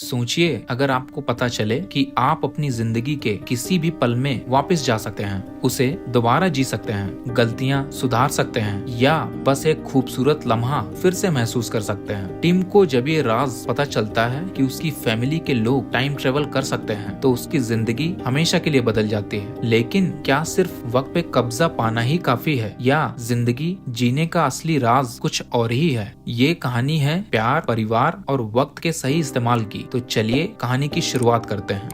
सोचिए अगर आपको पता चले कि आप अपनी जिंदगी के किसी भी पल में वापस जा सकते हैं, उसे दोबारा जी सकते हैं, गलतियां सुधार सकते हैं या बस एक खूबसूरत लम्हा फिर से महसूस कर सकते हैं। टिम को जब ये राज पता चलता है कि उसकी फैमिली के लोग टाइम ट्रेवल कर सकते हैं तो उसकी जिंदगी हमेशा के लिए बदल जाती है। लेकिन क्या सिर्फ वक्त पे कब्जा पाना ही काफी है या जिंदगी जीने का असली राज कुछ और ही है? ये कहानी है प्यार, परिवार और वक्त के सही इस्तेमाल की। तो चलिए कहानी की शुरुआत करते हैं।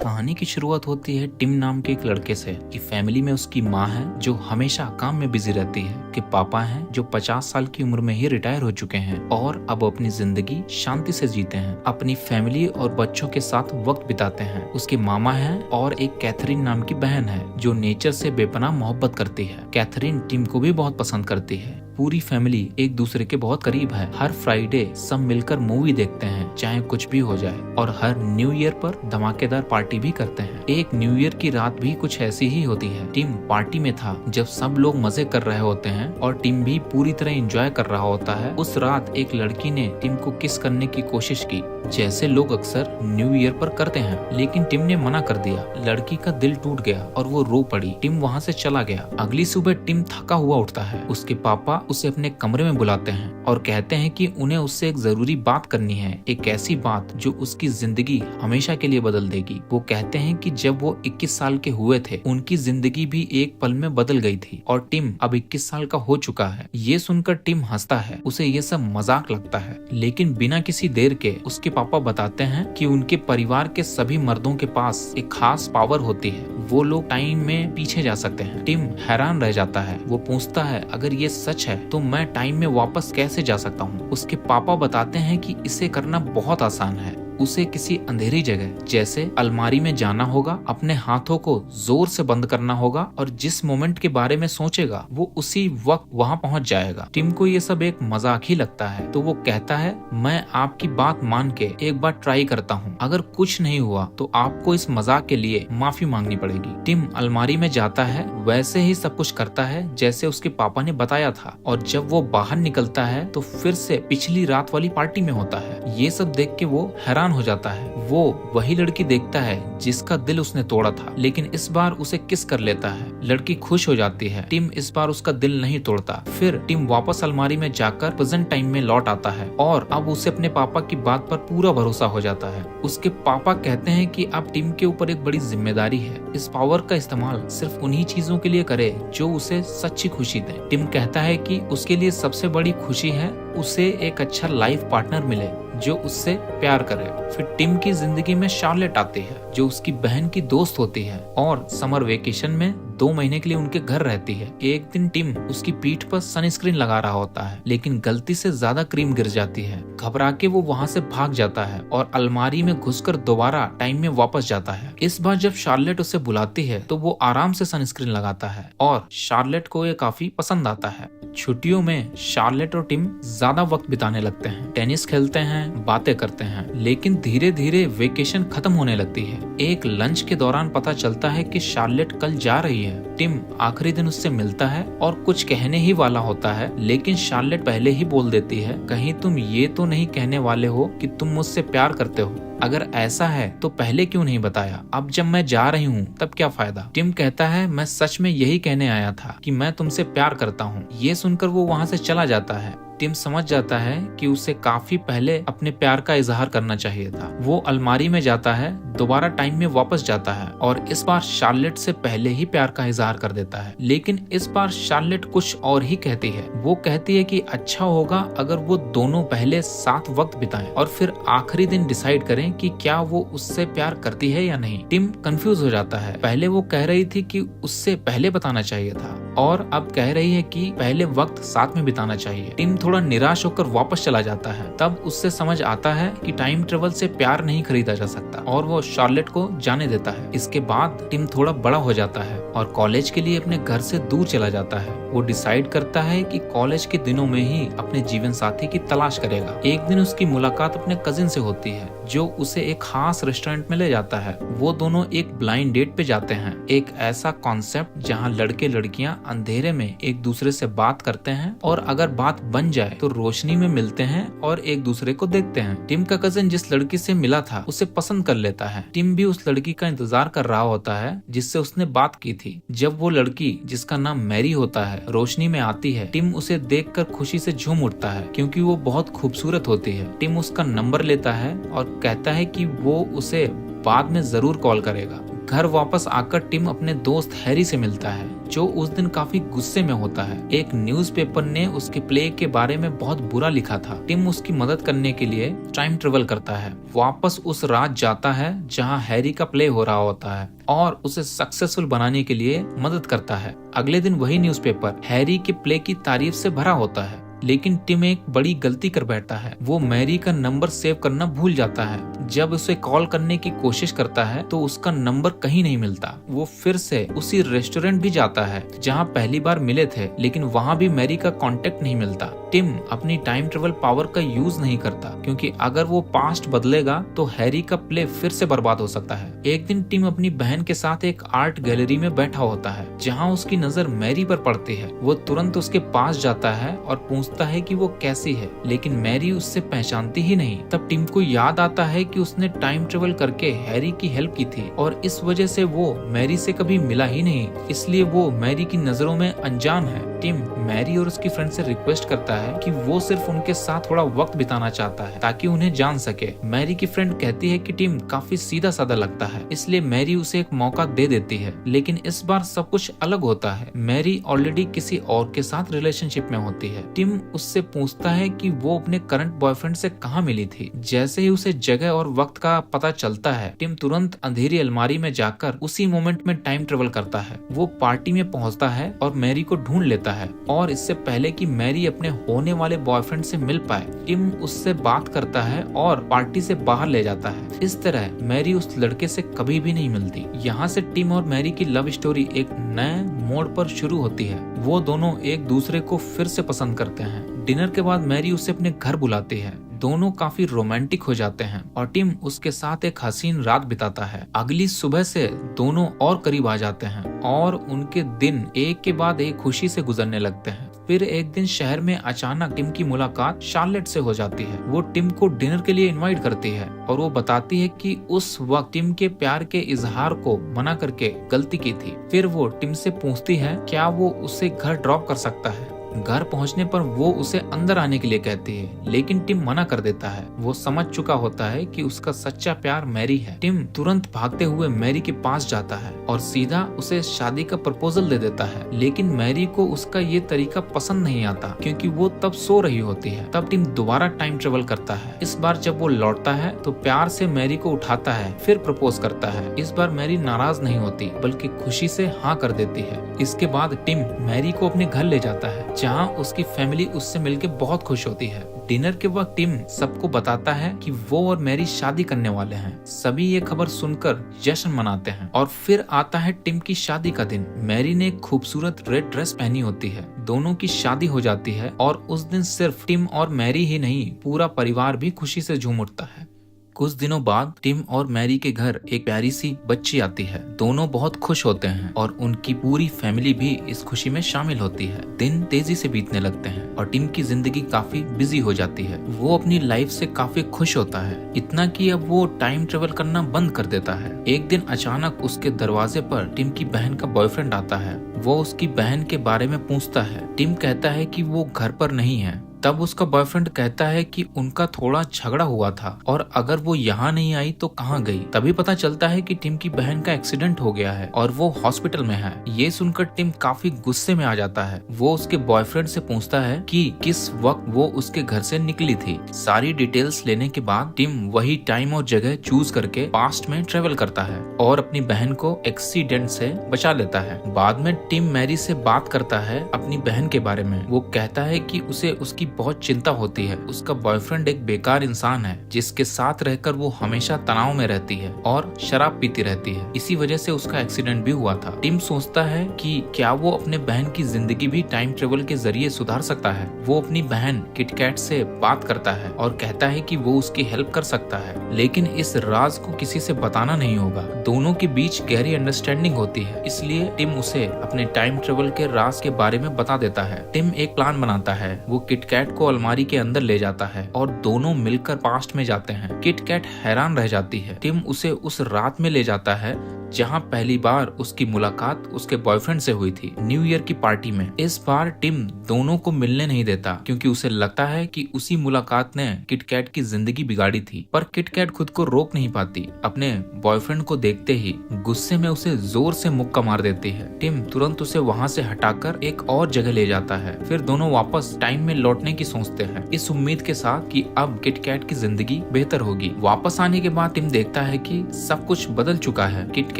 कहानी की शुरुआत होती है टिम नाम के एक लड़के से कि फैमिली में उसकी माँ है जो हमेशा काम में बिजी रहती है, कि पापा हैं जो 50 साल की उम्र में ही रिटायर हो चुके हैं और अब अपनी जिंदगी शांति से जीते हैं, अपनी फैमिली और बच्चों के साथ वक्त बिताते हैं। उसके मामा हैं और एक कैथरीन नाम की बहन है जो नेचर से बेपनाह मोहब्बत करती है। कैथरीन टिम को भी बहुत पसंद करती है। पूरी फैमिली एक दूसरे के बहुत करीब है। हर फ्राइडे सब मिलकर मूवी देखते हैं चाहे कुछ भी हो जाए, और हर न्यू ईयर पर धमाकेदार पार्टी भी करते हैं। एक न्यू ईयर की रात भी कुछ ऐसी ही होती है। टिम पार्टी में था जब सब लोग मजे कर रहे होते हैं और टिम भी पूरी तरह एंजॉय कर रहा होता है। उस रात एक लड़की ने टिम को किस करने की कोशिश की, जैसे लोग अक्सर न्यू ईयर पर करते हैं, लेकिन टिम ने मना कर दिया। लड़की का दिल टूट गया और वो रो पड़ी। टिम वहाँ से चला गया। अगली सुबह टिम थका हुआ उठता है। उसके पापा उसे अपने कमरे में बुलाते हैं और कहते हैं कि उन्हें उससे एक जरूरी बात करनी है, एक ऐसी बात जो उसकी जिंदगी हमेशा के लिए बदल देगी। वो कहते हैं कि जब वो 21 साल के हुए थे उनकी जिंदगी भी एक पल में बदल गई थी और टिम अब 21 साल का हो चुका है। ये सुनकर टिम हंसता है, उसे ये सब मजाक लगता है। लेकिन बिना किसी देर के उसके पापा बताते हैं कि उनके परिवार के सभी मर्दों के पास एक खास पावर होती है, वो लोग टाइम में पीछे जा सकते हैं। टिम हैरान रह जाता है। वो पूछता है अगर ये सच है तो मैं टाइम में वापस कैसे जा सकता हूँ? उसके पापा बताते हैं कि इसे करना बहुत आसान है। उसे किसी अंधेरी जगह जैसे अलमारी में जाना होगा, अपने हाथों को जोर से बंद करना होगा और जिस मोमेंट के बारे में सोचेगा वो उसी वक्त वहाँ पहुँच जाएगा। टिम को ये सब एक मजाक ही लगता है तो वो कहता है मैं आपकी बात मान के एक बार ट्राई करता हूँ, अगर कुछ नहीं हुआ तो आपको इस मजाक के लिए माफी मांगनी पड़ेगी। टिम अलमारी में जाता है, वैसे ही सब कुछ करता है जैसे उसके पापा ने बताया था, और जब वो बाहर निकलता है तो फिर से पिछली रात वाली पार्टी में होता है। ये सब देख के वो हैरान हो जाता है। वो वही लड़की देखता है जिसका दिल उसने तोड़ा था, लेकिन इस बार उसे किस कर लेता है। लड़की खुश हो जाती है। टिम इस बार उसका दिल नहीं तोड़ता। फिर टिम वापस अलमारी में जाकर प्रेजेंट टाइम में लौट आता है और अब उसे अपने पापा की बात पर पूरा भरोसा हो जाता है। उसके पापा कहते हैं कि अब टिम के ऊपर एक बड़ी जिम्मेदारी है। इस पावर का इस्तेमाल सिर्फ उन्हीं चीजों के लिए करे जो उसे सच्ची खुशी दे। टिम कहता है कि उसके लिए सबसे बड़ी खुशी है उसे एक अच्छा लाइफ पार्टनर मिले जो उससे प्यार करे। फिर टिम की जिंदगी में शार्लेट आती है जो उसकी बहन की दोस्त होती है और समर वेकेशन में 2 महीने के लिए उनके घर रहती है। एक दिन टिम उसकी पीठ पर सनस्क्रीन लगा रहा होता है, लेकिन गलती से ज्यादा क्रीम गिर जाती है। घबरा के वो वहाँ से भाग जाता है और अलमारी में घुसकर दोबारा टाइम में वापस जाता है। इस बार जब शार्लेट उसे बुलाती है तो वो आराम से सनस्क्रीन लगाता है और शार्लेट को ये काफी पसंद आता है। छुट्टियों में शार्लेट और टिम ज्यादा वक्त बिताने लगते हैं, टेनिस खेलते हैं, बातें करते हैं। लेकिन धीरे धीरे वेकेशन खत्म होने लगती है। एक लंच के दौरान पता चलता है कि शार्लेट कल जा रही है। टिम आखिरी दिन उससे मिलता है और कुछ कहने ही वाला होता है, लेकिन शार्लेट पहले ही बोल देती है कहीं तुम ये तो नहीं कहने वाले हो कि तुम मुझसे प्यार करते हो? अगर ऐसा है तो पहले क्यों नहीं बताया? अब जब मैं जा रही हूँ तब क्या फायदा? टिम कहता है मैं सच में यही कहने आया था कि मैं तुमसे प्यार करता हूँ। ये सुनकर वो वहाँ से चला जाता है। टिम समझ जाता है कि उसे काफी पहले अपने प्यार का इजहार करना चाहिए था। वो अलमारी में जाता है, दोबारा टाइम में वापस जाता है और इस बार शार्लेट से पहले ही प्यार का इजहार कर देता है। लेकिन इस बार शार्लेट कुछ और ही कहती है। वो कहती है कि अच्छा होगा अगर वो दोनों पहले साथ वक्त बिताएं और फिर आखिरी दिन डिसाइड करें कि क्या वो उससे प्यार करती है या नहीं। टिम कंफ्यूज हो जाता है। पहले वो कह रही थी कि उससे पहले बताना चाहिए था और अब कह रही है कि पहले वक्त साथ में बिताना चाहिए। टिम थोड़ा निराश होकर वापस चला जाता है। तब उससे समझ आता है कि टाइम ट्रेवल से प्यार नहीं खरीदा जा सकता और वो शार्लेट को जाने देता है। इसके बाद टिम थोड़ा बड़ा हो जाता है और कॉलेज के लिए अपने घर से दूर चला जाता है। वो डिसाइड करता है कि कॉलेज के दिनों में ही अपने जीवन साथी की तलाश करेगा। एक दिन उसकी मुलाकात अपने कजिन से होती है जो उसे एक खास रेस्टोरेंट में ले जाता है। वो दोनों एक ब्लाइंड डेट पे जाते हैं, एक ऐसा कॉन्सेप्ट जहाँ लड़के लड़कियाँ अंधेरे में एक दूसरे से बात करते हैं और अगर बात बन जाए तो रोशनी में मिलते हैं और एक दूसरे को देखते हैं। टिम का कजन जिस लड़की से मिला था उसे पसंद कर लेता है। टिम भी उस लड़की का इंतजार कर रहा होता है जिससे उसने बात की थी। जब वो लड़की, जिसका नाम मैरी होता है, रोशनी में आती है, टिम उसे देखकर खुशी से झूम उठता है क्योंकि वो बहुत खूबसूरत होती है। टिम उसका नंबर लेता है और कहता है कि वो उसे बाद में जरूर कॉल करेगा। घर वापस आकर टिम अपने दोस्त हैरी से मिलता है जो उस दिन काफी गुस्से में होता है। एक न्यूज़पेपर ने उसके प्ले के बारे में बहुत बुरा लिखा था। टिम उसकी मदद करने के लिए टाइम ट्रेवल करता है, वापस उस रात जाता है जहां हैरी का प्ले हो रहा होता है और उसे सक्सेसफुल बनाने के लिए मदद करता है। अगले दिन वही न्यूज़पेपर हैरी के प्ले की तारीफ से भरा होता है, लेकिन टिम एक बड़ी गलती कर बैठता है। वो मैरी का नंबर सेव करना भूल जाता है। जब उसे कॉल करने की कोशिश करता है तो उसका नंबर कहीं नहीं मिलता। वो फिर से उसी रेस्टोरेंट भी जाता है जहां पहली बार मिले थे, लेकिन वहां भी मैरी का कांटेक्ट नहीं मिलता। टिम अपनी टाइम ट्रेवल पावर का यूज नहीं करता क्योंकि अगर वो पास्ट बदलेगा तो हैरी का प्ले फिर से बर्बाद हो सकता है। एक दिन टिम अपनी बहन के साथ एक आर्ट गैलरी में बैठा होता है जहाँ उसकी नजर मैरी पर पड़ती है। वो तुरंत उसके पास जाता है और पूछता है कि वो कैसी है, लेकिन मैरी उससे पहचानती ही नहीं। तब टिम को याद आता है कि उसने टाइम ट्रेवल करके हैरी की हेल्प की थी और इस वजह से वो मैरी से कभी मिला ही नहीं, इसलिए वो मैरी की नजरों में अनजान है। टिम मैरी और उसकी फ्रेंड से रिक्वेस्ट करता है कि वो सिर्फ उनके साथ थोड़ा वक्त बिताना चाहता है ताकि उन्हें जान सके। मैरी की फ्रेंड कहती है कि टिम काफी सीधा साधा लगता है, इसलिए मैरी उसे एक मौका दे देती है। लेकिन इस बार सब कुछ अलग होता है। मैरी ऑलरेडी किसी और के साथ रिलेशनशिप में होती है। टिम उससे पूछता है कि वो अपने करंट बॉयफ्रेंड से कहाँ मिली थी। जैसे ही उसे जगह और वक्त का पता चलता है, टिम तुरंत अंधेरी अलमारी में जाकर उसी मोमेंट में टाइम ट्रेवल करता है। वो पार्टी में पहुंचता है और मैरी को ढूंढ लेता है और इससे पहले कि मैरी अपने होने वाले बॉयफ्रेंड से मिल पाए, टिम उससे बात करता है और पार्टी से बाहर ले जाता है। इस तरह मैरी उस लड़के से कभी भी नहीं मिलती। यहाँ से टिम और मैरी की लव स्टोरी एक नए मोड़ पर शुरू होती है। वो दोनों एक दूसरे को फिर से पसंद करते हैं। डिनर के बाद मैरी उसे अपने घर बुलाती है। दोनों काफी रोमांटिक हो जाते हैं और टिम उसके साथ एक हसीन रात बिताता है। अगली सुबह से दोनों और करीब आ जाते हैं और उनके दिन एक के बाद एक खुशी से गुजरने लगते हैं। फिर एक दिन शहर में अचानक टिम की मुलाकात शार्लेट से हो जाती है। वो टिम को डिनर के लिए इनवाइट करती है और वो बताती है कि उस वक्त टिम के प्यार के इजहार को मना करके गलती की थी। फिर वो टिम से पूछती है क्या वो उसे घर ड्रॉप कर सकता है। घर पहुंचने पर वो उसे अंदर आने के लिए कहती है, लेकिन टिम मना कर देता है। वो समझ चुका होता है कि उसका सच्चा प्यार मैरी है। टिम तुरंत भागते हुए मैरी के पास जाता है और सीधा उसे शादी का प्रपोजल दे देता है, लेकिन मैरी को उसका ये तरीका पसंद नहीं आता क्योंकि वो तब सो रही होती है। तब टिम दोबारा टाइम ट्रेवल करता है। इस बार जब वो लौटता है तो प्यार से मैरी को उठाता है, फिर प्रपोज करता है। इस बार मैरी नाराज नहीं होती बल्कि खुशी से हाँ कर देती है। इसके बाद टिम मैरी को अपने घर ले जाता है जहां उसकी फैमिली उससे मिलकर बहुत खुश होती है। डिनर के वक्त टिम सबको बताता है कि वो और मैरी शादी करने वाले हैं। सभी ये खबर सुनकर जश्न मनाते हैं और फिर आता है टिम की शादी का दिन। मैरी ने एक खूबसूरत रेड ड्रेस पहनी होती है। दोनों की शादी हो जाती है और उस दिन सिर्फ टिम और मैरी ही नहीं, पूरा परिवार भी खुशी से झूम उठता है। कुछ दिनों बाद टिम और मैरी के घर एक प्यारी सी बच्ची आती है। दोनों बहुत खुश होते हैं और उनकी पूरी फैमिली भी इस खुशी में शामिल होती है। दिन तेजी से बीतने लगते हैं और टिम की जिंदगी काफी बिजी हो जाती है। वो अपनी लाइफ से काफी खुश होता है, इतना कि अब वो टाइम ट्रेवल करना बंद कर देता है। एक दिन अचानक उसके दरवाजे पर टिम की बहन का बॉयफ्रेंड आता है। वो उसकी बहन के बारे में पूछता है। टिम कहता है कि वो घर पर नहीं है। तब उसका बॉयफ्रेंड कहता है कि उनका थोड़ा झगड़ा हुआ था और अगर वो यहाँ नहीं आई तो कहाँ गई। तभी पता चलता है कि टिम की बहन का एक्सीडेंट हो गया है और वो हॉस्पिटल में है। ये सुनकर टिम काफी गुस्से में आ जाता है। वो उसके बॉयफ्रेंड से पूछता है कि किस वक्त वो उसके घर से निकली थी। सारी डिटेल्स लेने के बाद टिम वही टाइम और जगह चूज करके पास्ट में ट्रेवल करता है और अपनी बहन को एक्सीडेंट से बचा लेता है। बाद में टिम मैरी से बात करता है अपनी बहन के बारे में। वो कहता है कि उसे उसकी बहुत चिंता होती है। उसका बॉयफ्रेंड एक बेकार इंसान है जिसके साथ रहकर वो हमेशा तनाव में रहती है और शराब पीती रहती है। इसी वजह से उसका एक्सीडेंट भी हुआ था। टिम सोचता है कि क्या वो अपने बहन की जिंदगी भी टाइम ट्रेवल के जरिए सुधार सकता है। वो अपनी बहन किटकैट से बात करता है और कहता है कि वो उसकी हेल्प कर सकता है, लेकिन इस राज को किसी से बताना नहीं होगा। दोनों के बीच गहरी अंडरस्टैंडिंग होती है, इसलिए टिम उसे अपने टाइम ट्रेवल के राज के बारे में बता देता है। टिम एक प्लान बनाता है। वो किटकैट को अलमारी के अंदर ले जाता है और दोनों मिलकर पास्ट में जाते हैं। किटकैट हैरान रह जाती है। टिम उसे उस रात में ले जाता है जहां पहली बार उसकी मुलाकात उसके बॉयफ्रेंड से हुई थी, न्यू ईयर की पार्टी में। इस बार टिम दोनों को मिलने नहीं देता क्योंकि उसे लगता है कि उसी मुलाकात ने किटकैट की जिंदगी बिगाड़ी थी। पर किटकैट खुद को रोक नहीं पाती। अपने बॉयफ्रेंड को देखते ही गुस्से में उसे जोर से मुक्का मार देती है। टिम तुरंत उसे वहां से हटाकर एक और जगह ले जाता है। फिर दोनों वापस टाइम में लौटने की सोचते हैं, इस उम्मीद के साथ कि अब किटकैट की जिंदगी बेहतर होगी। वापस आने के बाद टिम देखता है कि सब कुछ बदल चुका है। किटकैट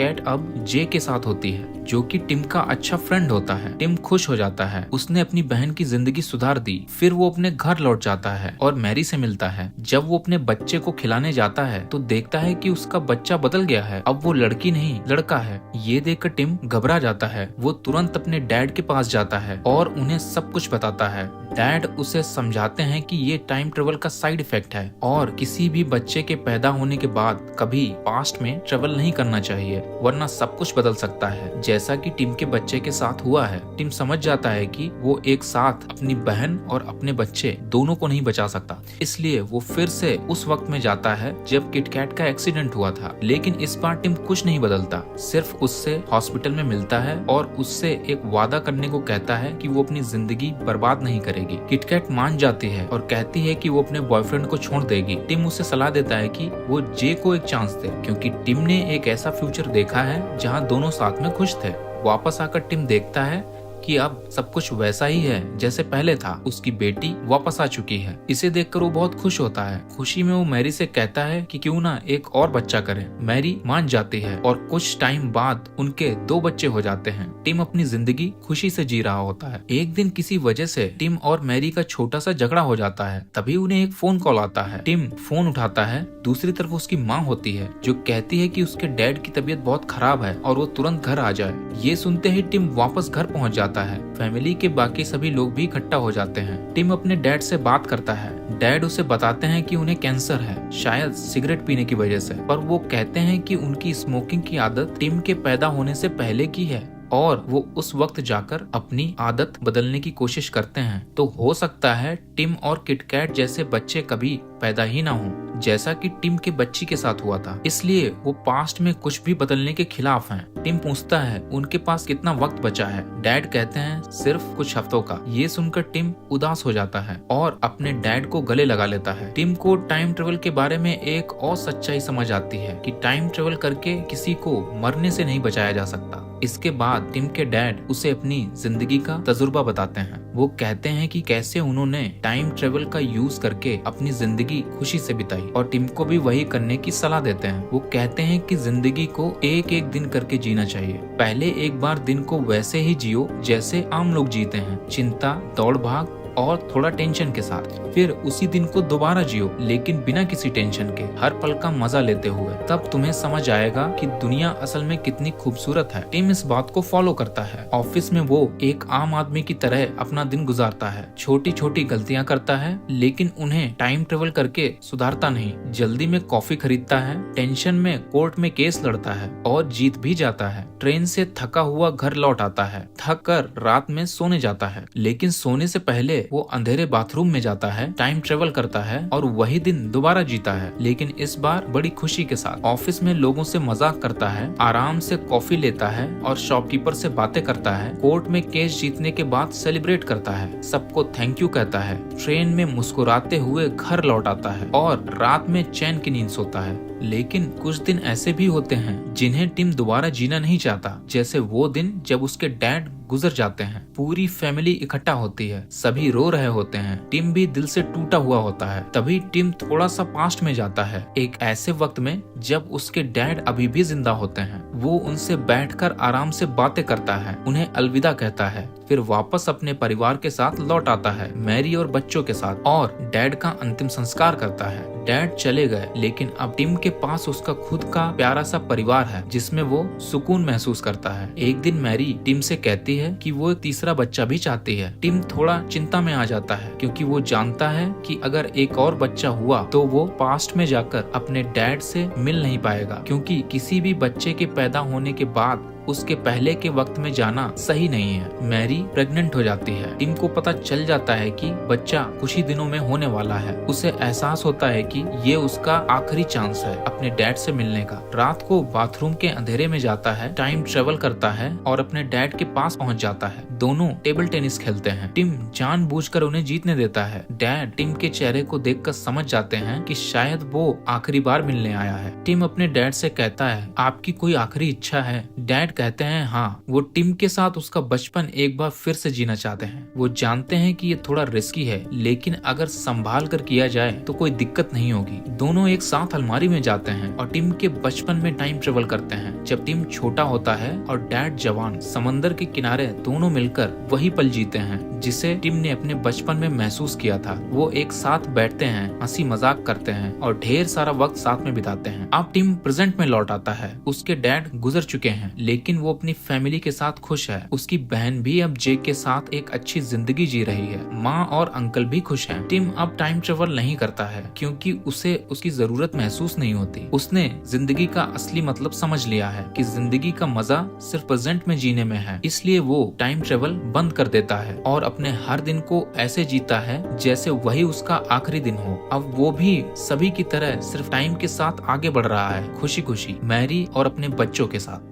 अब जे के साथ होती है जो कि टिम का अच्छा फ्रेंड होता है। टिम खुश हो जाता है, उसने अपनी बहन की जिंदगी सुधार दी। फिर वो अपने घर लौट जाता है और मैरी से मिलता है। जब वो अपने बच्चे को खिलाने जाता है तो देखता है कि उसका बच्चा बदल गया है, अब वो लड़की नहीं लड़का है। ये देखकर टिम घबरा जाता है। वो तुरंत अपने डैड के पास जाता है और उन्हें सब कुछ बताता है। डैड उसे समझाते हैं कि ये टाइम ट्रेवल का साइड इफेक्ट है और किसी भी बच्चे के पैदा होने के बाद कभी पास्ट में ट्रेवल नहीं करना चाहिए, वरना सब कुछ बदल सकता है, जैसा कि टिम के बच्चे के साथ हुआ है। टिम समझ जाता है कि वो एक साथ अपनी बहन और अपने बच्चे दोनों को नहीं बचा सकता, इसलिए वो फिर से उस वक्त में जाता है जब किटकैट का एक्सीडेंट हुआ था। लेकिन इस बार टिम कुछ नहीं बदलता, सिर्फ उससे हॉस्पिटल में मिलता है और उससे एक वादा करने को कहता है कि वो अपनी जिंदगी बर्बाद नहीं करेगी। किटकैट मान जाती है और कहती है कि वो अपने बॉयफ्रेंड को छोड़ देगी। टिम उसे सलाह देता है कि वो जे को एक चांस दे, क्योंकि टिम ने एक ऐसा फ्यूचर देखा है जहां दोनों साथ में खुश थे। वापस आकर टिम देखता है कि अब सब कुछ वैसा ही है जैसे पहले था। उसकी बेटी वापस आ चुकी है। इसे देखकर वो बहुत खुश होता है। खुशी में वो मैरी से कहता है कि क्यों ना एक और बच्चा करें। मैरी मान जाती है और कुछ टाइम बाद उनके 2 बच्चे हो जाते हैं। टिम अपनी जिंदगी खुशी से जी रहा होता है। एक दिन किसी वजह से टिम और मैरी का छोटा सा झगड़ा हो जाता है। तभी उन्हें एक फोन कॉल आता है। टिम फोन उठाता है। दूसरी तरफ उसकी माँ होती है जो कहती है कि उसके डैड की तबीयत बहुत खराब है और वो तुरंत घर आ जाए। ये सुनते ही टिम वापस घर पहुंच जाता है। फैमिली के बाकी सभी लोग भी इकट्ठा हो जाते हैं। टिम अपने डैड से बात करता है। डैड उसे बताते हैं कि उन्हें कैंसर है, शायद सिगरेट पीने की वजह से, पर वो कहते हैं कि उनकी स्मोकिंग की आदत टिम के पैदा होने से पहले की है और वो उस वक्त जाकर अपनी आदत बदलने की कोशिश करते हैं। तो हो सकता है टिम और किटकैट जैसे बच्चे कभी पैदा ही ना हो, जैसा कि टिम के बच्ची के साथ हुआ था। इसलिए वो पास्ट में कुछ भी बदलने के खिलाफ हैं। टिम पूछता है उनके पास कितना वक्त बचा है। डैड कहते हैं सिर्फ कुछ हफ्तों का। ये सुनकर टिम उदास हो जाता है और अपने डैड को गले लगा लेता है। टिम को टाइम ट्रेवल के बारे में एक और सच्चाई समझ आती है कि टाइम ट्रेवल करके किसी को मरने से नहीं बचाया जा सकता। इसके बाद टिम के डैड उसे अपनी जिंदगी का तजुर्बा बताते हैं। वो कहते हैं कि कैसे उन्होंने टाइम ट्रेवल का यूज करके अपनी जिंदगी खुशी से बिताई और टिम को भी वही करने की सलाह देते हैं। वो कहते हैं कि जिंदगी को एक एक दिन करके जीना चाहिए। पहले एक बार दिन को वैसे ही जियो जैसे आम लोग जीते हैं, चिंता, दौड़ भाग और थोड़ा टेंशन के साथ। फिर उसी दिन को दोबारा जियो, लेकिन बिना किसी टेंशन के, हर पल का मजा लेते हुए। तब तुम्हें समझ आएगा कि दुनिया असल में कितनी खूबसूरत है। टिम इस बात को फॉलो करता है। ऑफिस में वो एक आम आदमी की तरह अपना दिन गुजारता है। छोटी छोटी गलतियां करता है, लेकिन उन्हें टाइम ट्रेवल करके सुधारता नहीं। जल्दी में कॉफी खरीदता है, टेंशन में कोर्ट में केस लड़ता है और जीत भी जाता है। ट्रेन से थका हुआ घर लौट आता है, थक कर रात में सोने जाता है, लेकिन सोने से पहले वो अंधेरे बाथरूम में जाता है, टाइम ट्रेवल करता है और वही दिन दोबारा जीता है, लेकिन इस बार बड़ी खुशी के साथ। ऑफिस में लोगों से मजाक करता है, आराम से कॉफी लेता है और शॉपकीपर से बातें करता है। कोर्ट में केस जीतने के बाद सेलिब्रेट करता है, सबको थैंक यू कहता है। ट्रेन में मुस्कुराते हुए घर लौट आता है और रात में चैन की नींद सोता है। लेकिन कुछ दिन ऐसे भी होते हैं जिन्हें टिम दोबारा जीना नहीं चाहता, जैसे वो दिन जब उसके डैड गुजर जाते हैं। पूरी फैमिली इकट्ठा होती है, सभी रो रहे होते हैं, टिम भी दिल से टूटा हुआ होता है। तभी टिम थोड़ा सा पास्ट में जाता है, एक ऐसे वक्त में जब उसके डैड अभी भी जिंदा होते हैं। वो उनसे बैठकर आराम से बातें करता है, उन्हें अलविदा कहता है, फिर वापस अपने परिवार के साथ लौट आता है, मैरी और बच्चों के साथ, और डैड का अंतिम संस्कार करता है। डैड चले गए, लेकिन अब टिम के पास उसका खुद का प्यारा सा परिवार है जिसमें वो सुकून महसूस करता है। एक दिन मैरी टिम से कहती है कि वो एक तीसरा बच्चा भी चाहती है। टिम थोड़ा चिंता में आ जाता है क्योंकि वो जानता है कि अगर एक और बच्चा हुआ तो वो पास्ट में जाकर अपने डैड से मिल नहीं पाएगा, क्योंकि किसी भी बच्चे के पैदा होने के बाद उसके पहले के वक्त में जाना सही नहीं है। मैरी प्रेग्नेंट हो जाती है। टिम को पता चल जाता है कि बच्चा कुछ ही दिनों में होने वाला है। उसे एहसास होता है कि ये उसका आखिरी चांस है अपने डैड से मिलने का। रात को बाथरूम के अंधेरे में जाता है, टाइम ट्रेवल करता है और अपने डैड के पास पहुंच जाता है। दोनों टेबल टेनिस खेलते हैं। टिम जानबूझकर उन्हें जीतने देता है। डैड टिम के चेहरे को देखकर समझ जाते हैं कि शायद वो आखिरी बार मिलने आया है। टिम अपने डैड से कहता है, आपकी कोई आखिरी इच्छा है? डैड कहते हैं हाँ। वो टिम के साथ उसका बचपन एक बार फिर से जीना चाहते हैं। वो जानते हैं कि ये थोड़ा रिस्की है, लेकिन अगर संभाल कर किया जाए तो कोई दिक्कत नहीं होगी। दोनों एक साथ अलमारी में जाते हैं और टिम के बचपन में टाइम ट्रेवल करते हैं, जब टिम छोटा होता है और डैड जवान। समंदर के किनारे दोनों मिलकर वही पल जीते हैं जिसे टिम ने अपने बचपन में महसूस किया था। वो एक साथ बैठते हैं, हंसी मजाक करते हैं और ढेर सारा वक्त साथ में बिताते हैं। अब टिम प्रेजेंट में लौट आता है। उसके डैड गुजर चुके हैं, लेकिन वो अपनी फैमिली के साथ खुश है। उसकी बहन भी अब जेक के साथ एक अच्छी जिंदगी जी रही है। माँ और अंकल भी खुश हैं। टिम अब टाइम ट्रेवल नहीं करता है क्योंकि उसे उसकी जरूरत महसूस नहीं होती। उसने जिंदगी का असली मतलब समझ लिया है कि जिंदगी का मजा सिर्फ प्रेजेंट में जीने में है। इसलिए वो टाइम ट्रेवल बंद कर देता है और अपने हर दिन को ऐसे जीता है जैसे वही उसका आखिरी दिन हो। अब वो भी सभी की तरह सिर्फ टाइम के साथ आगे बढ़ रहा है, खुशी खुशी, मैरी और अपने बच्चों के साथ।